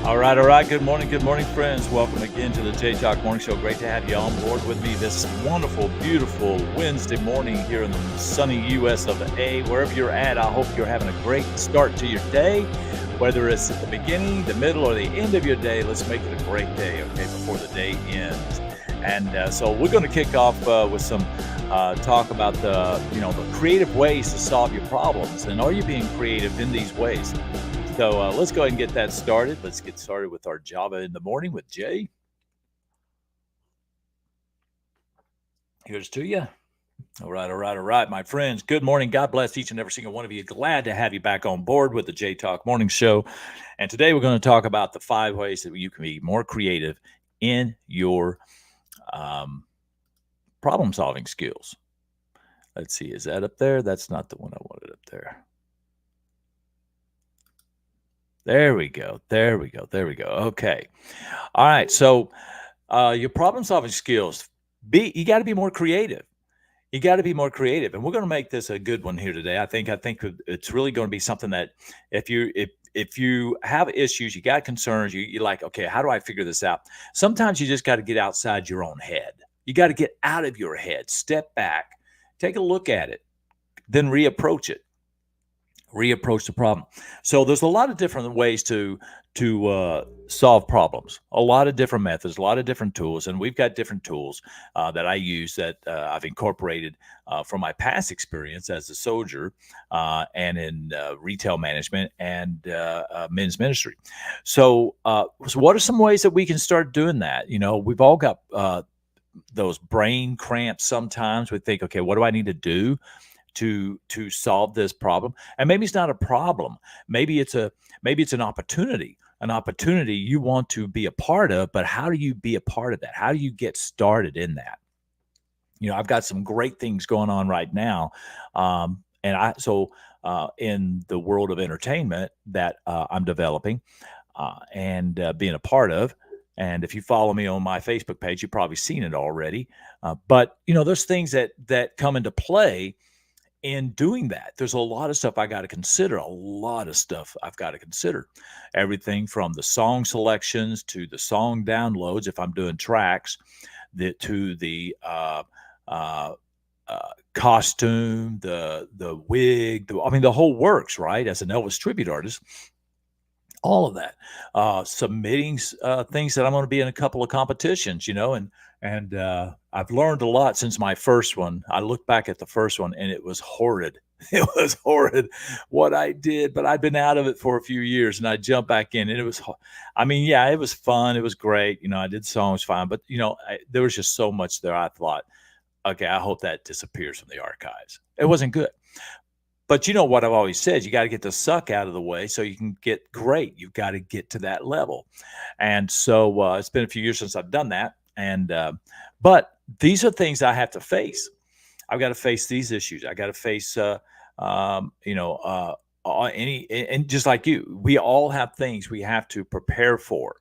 All right. Good morning, friends. Welcome again to the J Talk Morning Show. Great to have you on board with me this wonderful, beautiful Wednesday morning here in the sunny U.S. of A. Wherever you're at, I hope you're having a great start to your day. Whether it's at the beginning, the middle, or the end of your day, let's make it a great day, okay, before the day ends. And so we're going to kick off with some talk about the creative ways to solve your problems. And are you being creative in these ways? So let's go ahead and get that started. Let's get started with our Java in the morning with Jay. Here's to you. All right, my friends. Good morning. God bless each and every single one of you. Glad to have you back on board with the J Talk Morning Show. And today we're going to talk about the 5 ways that you can be more creative in your problem-solving skills. Let's see. Is that up there? That's not the one I wanted up there. There we go. Okay. All right. So your problem-solving skills, you got to be more creative. You got to be more creative, and we're going to make this a good one here today. I think it's really going to be something that if you have issues, you got concerns, you're like, okay, how do I figure this out? Sometimes you just got to get outside your own head. You got to get out of your head, step back, take a look at it, then reapproach the problem. So there's a lot of different ways to solve problems, a lot of different methods, a lot of different tools, and we've got different tools that I use that I've incorporated from my past experience as a soldier and in retail management and men's ministry. So what are some ways that we can start doing that? We've all got those brain cramps sometimes. We think, okay, what do I need to do to solve this problem? And maybe it's not a problem. Maybe it's an opportunity you want to be a part of. But how do you be a part of that? How do you get started in that? I've got some great things going on right now, in the world of entertainment that I'm developing and being a part of. And if you follow me on my Facebook page, you've probably seen it already. But there's things that come into play in doing that. There's a lot of stuff I got to consider, everything from the song selections to the song downloads, if I'm doing tracks, to the costume, the wig, the whole works, right? As an Elvis tribute artist, all of that, submitting things that I'm going to be in a couple of competitions, and I've learned a lot since my first one. I look back at the first one and it was horrid. It was horrid what I did, but I'd been out of it for a few years and I jumped back in and it was, it was fun. It was great. I did songs fine, but there was just so much there. I thought, okay, I hope that disappears from the archives. It wasn't good. But you know what I've always said, you got to get the suck out of the way so you can get great. You've got to get to that level. And so it's been a few years since I've done that. And but these are things I have to face. I've got to face these issues. I got to face, and just like you, we all have things we have to prepare for.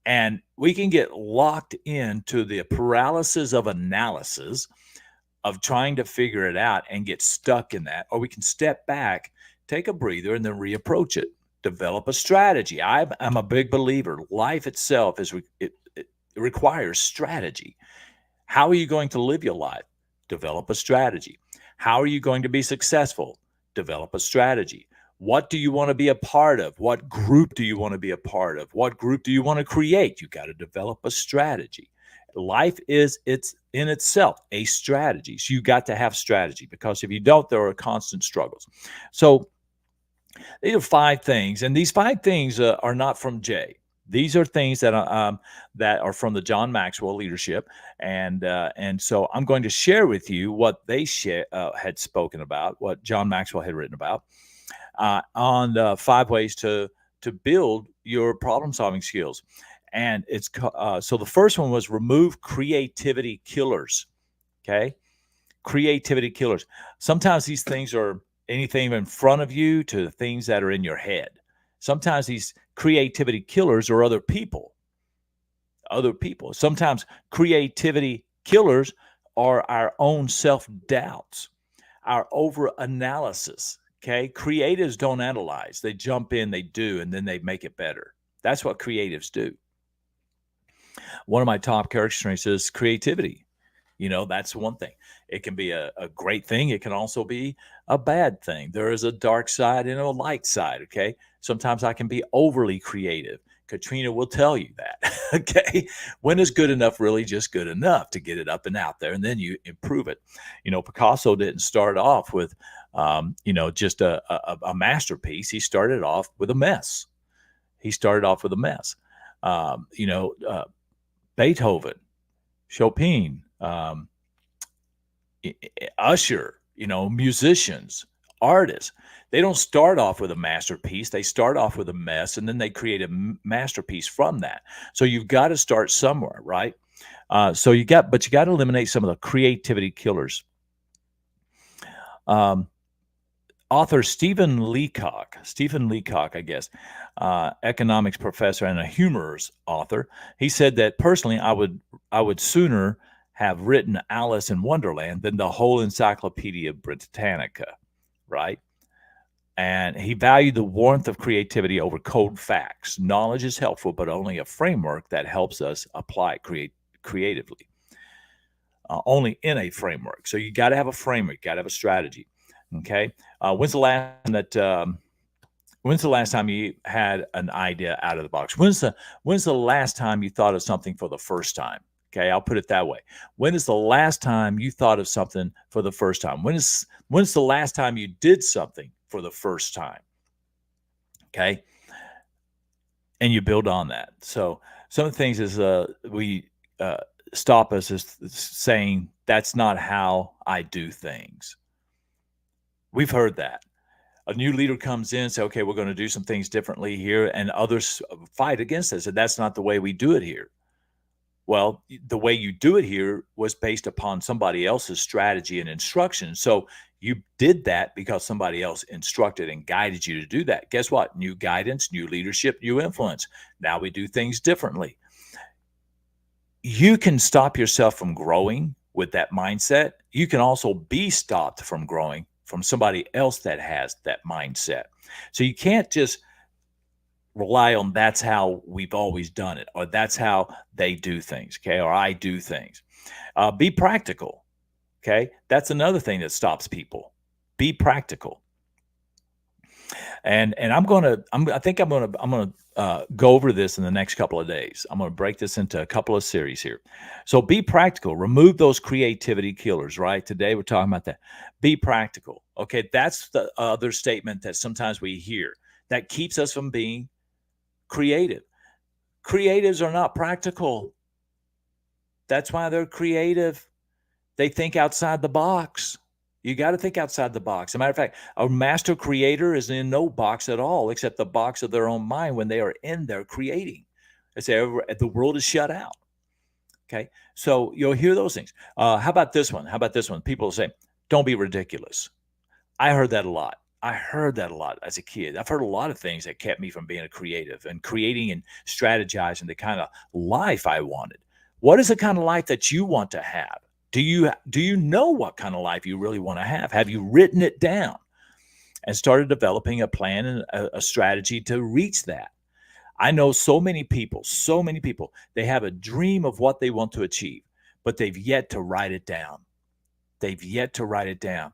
And we can get locked into the paralysis of analysis of trying to figure it out and get stuck in that, or we can step back, take a breather, and then reapproach it. Develop a strategy. I'm a big believer. Life itself it requires strategy. How are you going to live your life? Develop a strategy. How are you going to be successful? Develop a strategy. What do you want to be a part of? What group do you want to be a part of? What group do you want to create? You got to develop a strategy. Life is in itself a strategy. So you got to have strategy, because if you don't, there are constant struggles. So these are 5 things, and these 5 things are not from Jay. These are things that are from the John Maxwell leadership, and so I'm going to share with you what they had spoken about, what John Maxwell had written about on the 5 ways to build your problem-solving skills. And it's so the first one was remove creativity killers. Okay. Creativity killers. Sometimes these things are anything in front of you to things that are in your head. Sometimes these creativity killers are other people. Sometimes creativity killers are our own self-doubts, our over-analysis. Okay. Creatives don't analyze. They jump in, they do, and then they make it better. That's what creatives do. One of my top character strengths is creativity. That's one thing. It can be a great thing. It can also be a bad thing. There is a dark side and a light side. Okay. Sometimes I can be overly creative. Katrina will tell you that. Okay. When is good enough really just good enough to get it up and out there? And then you improve it. Picasso didn't start off with, just a masterpiece. He started off with a mess. Um, you know, uh, Beethoven, Chopin, Usher, musicians, artists. They don't start off with a masterpiece. They start off with a mess, and then they create a masterpiece from that. So you've got to start somewhere, right? But you got to eliminate some of the creativity killers. Um, Author Stephen Leacock, I guess, economics professor and a humorous author, he said that personally, I would sooner have written Alice in Wonderland than the whole Encyclopedia Britannica, right? And he valued the warmth of creativity over cold facts. Knowledge is helpful, but only a framework that helps us apply it creatively. Only in a framework. So you got to have a framework. You got to have a strategy. Okay. When's the last time you had an idea out of the box? When's the last time you thought of something for the first time? Okay, I'll put it that way. When is the last time you thought of something for the first time? When's the last time you did something for the first time? Okay, and you build on that. So some of the things is we stop us is saying that's not how I do things. We've heard that. A new leader comes in, say, okay, we're going to do some things differently here, and others fight against us, and that's not the way we do it here. Well, the way you do it here was based upon somebody else's strategy and instruction. So you did that because somebody else instructed and guided you to do that. Guess what? New guidance, new leadership, new influence. Now we do things differently. You can stop yourself from growing with that mindset. You can also be stopped from growing from somebody else that has that mindset. So you can't just rely on that's how we've always done it, or that's how they do things, okay, or I do things. Be practical, okay? That's another thing that stops people. Be practical. And I think I'm gonna go over this in the next couple of days. I'm gonna break this into a couple of series here. So be practical. Remove those creativity killers. Right. Today we're talking about that. Be practical. Okay, that's the other statement that sometimes we hear that keeps us from being creative. Creatives are not practical. That's why they're creative. They think outside the box. You got to think outside the box. As a matter of fact, a master creator is in no box at all, except the box of their own mind when they are in there creating. It's the world is shut out. Okay, so you'll hear those things. How about this one? How about this one? People say, "Don't be ridiculous." I heard that a lot. I heard that a lot as a kid. I've heard a lot of things that kept me from being a creative and creating and strategizing the kind of life I wanted. What is the kind of life that you want to have? Do you know what kind of life you really want to have? Have you written it down and started developing a plan and a strategy to reach that? I know so many people, they have a dream of what they want to achieve, but they've yet to write it down. They've yet to write it down.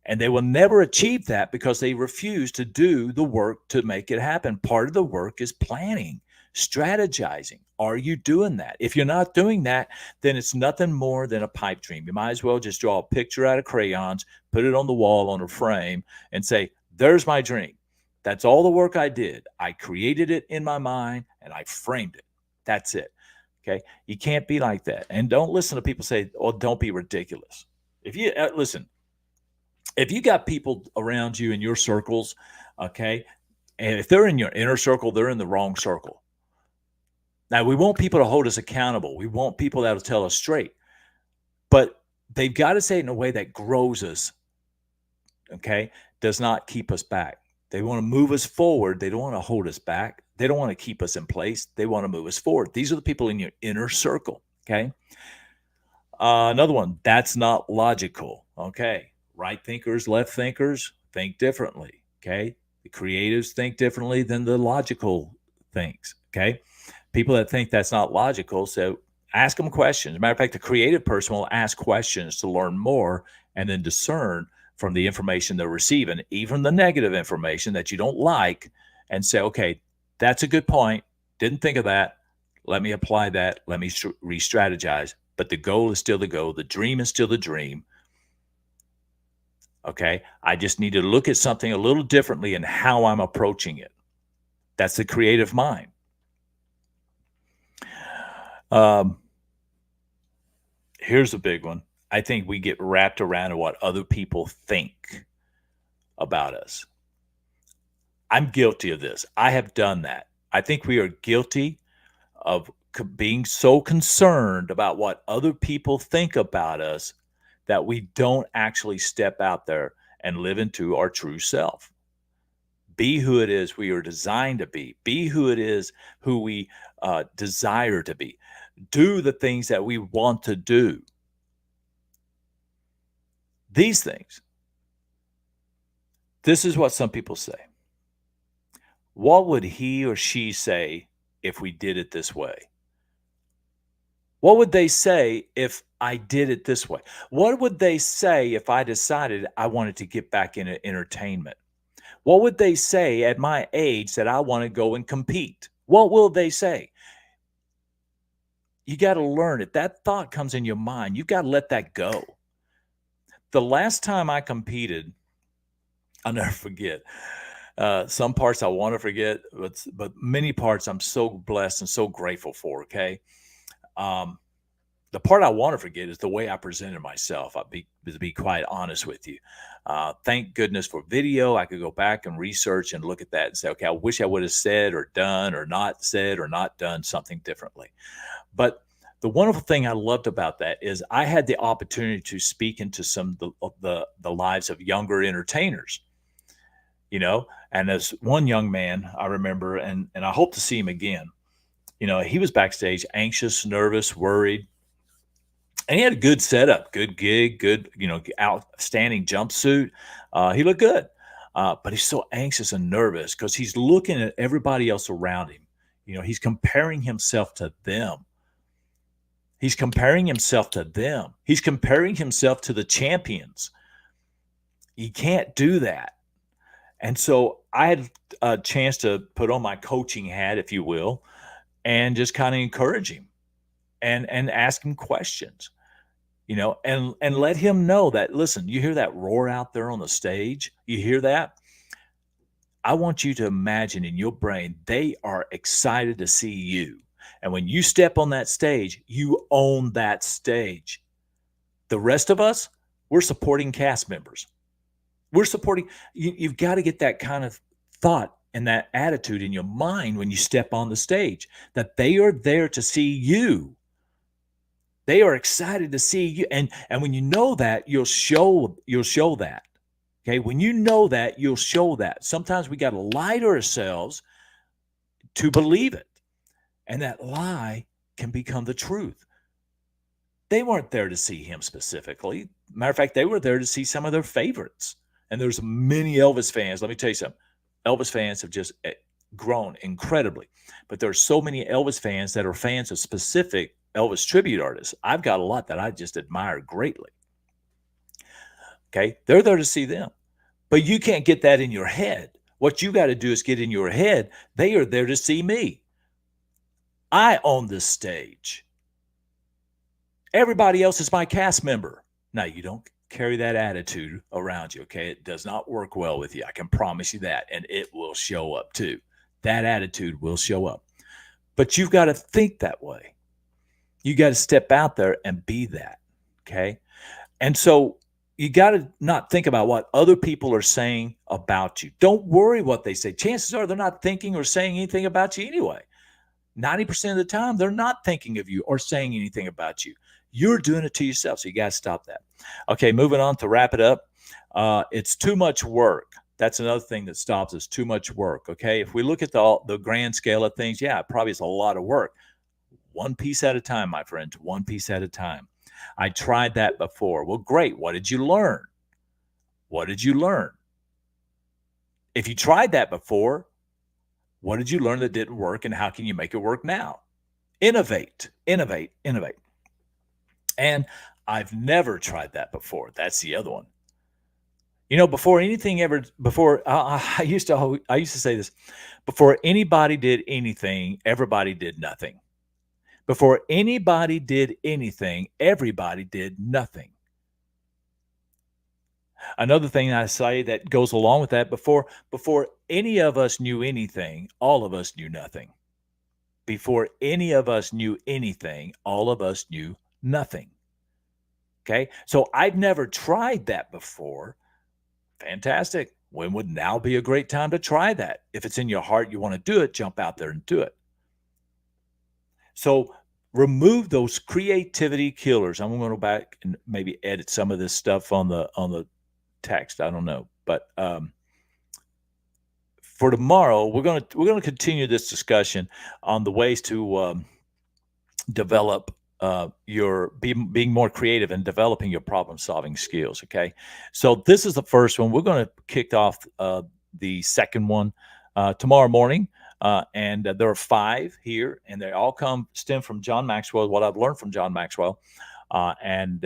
And they will never achieve that because they refuse to do the work to make it happen. Part of the work is planning, strategizing. Are you doing that? If you're not doing that, then it's nothing more than a pipe dream. You might as well just draw a picture out of crayons, put it on the wall on a frame, and say, there's my dream. That's all the work I did. I created it in my mind and I framed it. That's it. Okay. You can't be like that. And don't listen to people say, oh, don't be ridiculous. If you listen, if you got people around you in your circles, okay, and if they're in your inner circle, they're in the wrong circle. Now, we want people to hold us accountable. We want people that'll tell us straight, but they've got to say it in a way that grows us, okay, does not keep us back. They want to move us forward. They don't want to hold us back. They don't want to keep us in place. They want to move us forward. These are the people in your inner circle, okay? Another one, that's not logical, okay? Right thinkers, left thinkers think differently, okay? The creatives think differently than the logical things. Okay. People that think that's not logical. So ask them questions. As a matter of fact, the creative person will ask questions to learn more and then discern from the information they're receiving, even the negative information that you don't like, and say, okay, that's a good point. Didn't think of that. Let me apply that. Let me re strategize. But the goal is still the goal. The dream is still the dream. Okay. I just need to look at something a little differently in how I'm approaching it. That's the creative mind. Here's a big one. I think we get wrapped around in what other people think about us. I'm guilty of this. I have done that. I think we are guilty of being so concerned about what other people think about us that we don't actually step out there and live into our true self. Be who it is we are designed to be. Be who it is who we desire to be. Do the things that we want to do. These things. This is what some people say. What would he or she say if we did it this way? What would they say if I did it this way? What would they say if I decided I wanted to get back into entertainment? What would they say at my age that I want to go and compete? What will they say? You got to learn it. That thought comes in your mind. You got to let that go. The last time I competed, I'll never forget. Some parts I want to forget, but many parts I'm so blessed and so grateful for. Okay. The part I want to forget is the way I presented myself. To be quite honest with you. Thank goodness for video. I could go back and research and look at that and say, okay, I wish I would have said or done or not said or not done something differently. But the wonderful thing I loved about that is I had the opportunity to speak into some of the lives of younger entertainers, and there's one young man I remember, and I hope to see him again. He was backstage, anxious, nervous, worried, and he had a good setup, good gig, good, outstanding jumpsuit. He looked good, but he's so anxious and nervous because he's looking at everybody else around him. He's comparing himself to them. He's comparing himself to them. He's comparing himself to the champions. You can't do that. And so I had a chance to put on my coaching hat, if you will, and just kind of encourage him and ask him questions, and let him know that, listen, you hear that roar out there on the stage? You hear that? I want you to imagine in your brain, they are excited to see you. And when you step on that stage, you own that stage. The rest of us, we're supporting cast members. We're supporting, you've got to get that kind of thought and that attitude in your mind when you step on the stage, that they are there to see you. They are excited to see you. And when you know that, you'll show that. Okay. When you know that, you'll show that. Sometimes we got to lie to ourselves to believe it. And that lie can become the truth. They weren't there to see him specifically. Matter of fact, they were there to see some of their favorites. And there's many Elvis fans. Let me tell you something. Elvis fans have just grown incredibly. But there are so many Elvis fans that are fans of specific Elvis tribute artists. I've got a lot that I just admire greatly. Okay? They're there to see them. But you can't get that in your head. What you got to do is get in your head, they are there to see me. I own this stage. Everybody else is my cast member. Now, you don't carry that attitude around you, okay? It does not work well with you. I can promise you that. And it will show up too. That attitude will show up. But you've got to think that way. You got to step out there and be that, okay? And so you got to not think about what other people are saying about you. Don't worry what they say. Chances are they're not thinking or saying anything about you anyway. 90% of the time, they're not thinking of you or saying anything about you. You're doing it to yourself, so you got to stop that. Okay, moving on to wrap it up. It's too much work. That's another thing that stops us, too much work, okay? If we look at the grand scale of things, yeah, it probably is a lot of work. One piece at a time, my friends, one piece at a time. I tried that before. Well, great. What did you learn? What did you learn? If you tried that before, What did you learn that didn't work, and how can you make it work now? Innovate, innovate, innovate. And I've never tried that before. That's the other one. Before anything ever, before I used to say this, before anybody did anything, everybody did nothing. Before anybody did anything, everybody did nothing. Another thing I say that goes along with that, before any of us knew anything, all of us knew nothing. Before any of us knew anything, all of us knew nothing. Okay? So I've never tried that before. Fantastic. When would now be a great time to try that? If it's in your heart, you want to do it, jump out there and do it. So remove those creativity killers. I'm going to go back and maybe edit some of this stuff on the text. I don't know, but for tomorrow, we're going to continue this discussion on the ways to develop being more creative and developing your problem solving skills. Okay. So this is the first one. We're going to kick off the second one tomorrow morning. And there are 5 here, and they all stem from John Maxwell, what I've learned from John Maxwell. And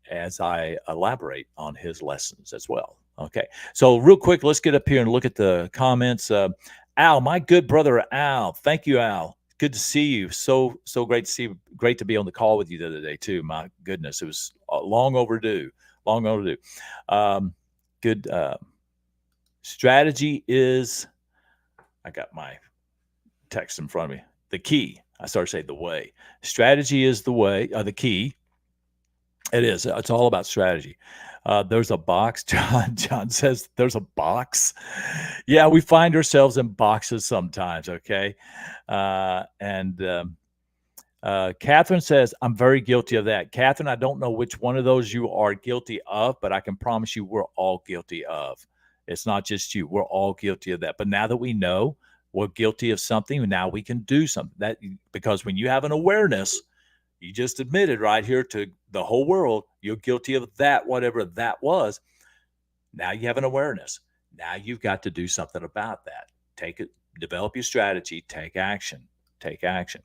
as I elaborate on his lessons as well. Okay. So real quick, let's get up here and look at the comments. Al, my good brother, Al. Thank you, Al. Good to see you. So great to see you. Great to be on the call with you the other day too. My goodness, it was long overdue. Long overdue. Good strategy is. I got my text in front of me. The key. I started saying the way. Strategy is the way. The key. It is. It's all about strategy. There's a box. John says there's a box. Yeah, we find ourselves in boxes sometimes. Okay. Catherine says, I'm very guilty of that. Catherine, I don't know which one of those you are guilty of, but I can promise you we're all guilty of. It's not just you. We're all guilty of that. But now that we know we're guilty of something, now we can do something. Because when you have an awareness, you just admitted right here to the whole world, you're guilty of that, whatever that was. Now you have an awareness. Now you've got to do something about that. Develop your strategy, take action. Take action.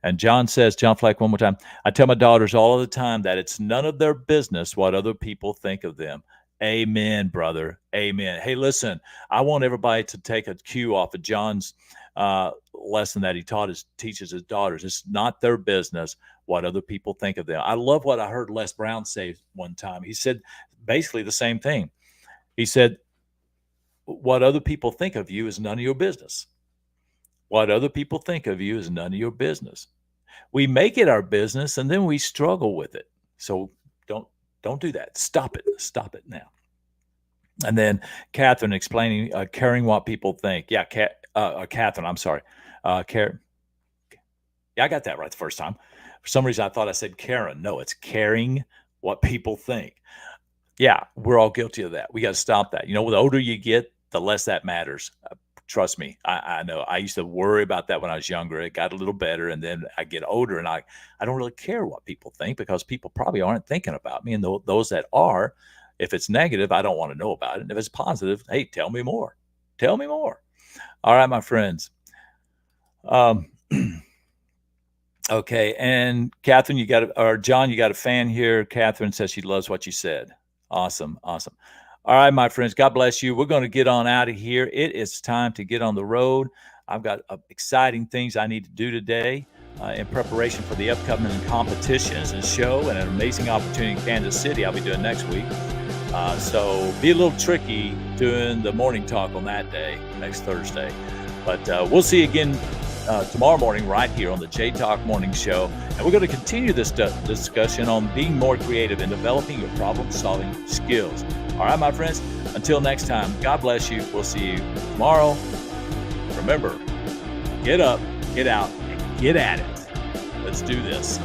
And John Fleck, one more time, I tell my daughters all the time that it's none of their business what other people think of them. Amen, brother. Amen. Hey, listen, I want everybody to take a cue off of John's lesson that he teaches his daughters. It's not their business what other people think of them. I love what I heard Les Brown say one time. He said basically the same thing. He said, what other people think of you is none of your business. What other people think of you is none of your business. We make it our business and then we struggle with it. So don't do that. Stop it. Stop it now. And then Catherine explaining, caring what people think. Yeah, Catherine, I'm sorry. Yeah, I got that right the first time. For some reason, I thought I said Karen. No, it's caring what people think. Yeah, we're all guilty of that. We got to stop that. The older you get, the less that matters. Trust me, I know. I used to worry about that when I was younger. It got a little better, and then I get older, and I don't really care what people think because people probably aren't thinking about me. And those that are, if it's negative, I don't want to know about it. And if it's positive, hey, tell me more. Tell me more. All right, my friends. Okay, and Catherine, John, you got a fan here. Catherine says she loves what you said. Awesome. All right, my friends, God bless you. We're going to get on out of here. It is time to get on the road. I've got exciting things I need to do today in preparation for the upcoming competitions and show and an amazing opportunity in Kansas City I'll be doing next week. So be a little tricky doing the morning talk on that day, next Thursday. But we'll see you again tomorrow morning right here on the J Talk Morning Show. And we're going to continue this discussion on being more creative and developing your problem-solving skills. All right, my friends, until next time, God bless you. We'll see you tomorrow. Remember, get up, get out, and get at it. Let's do this.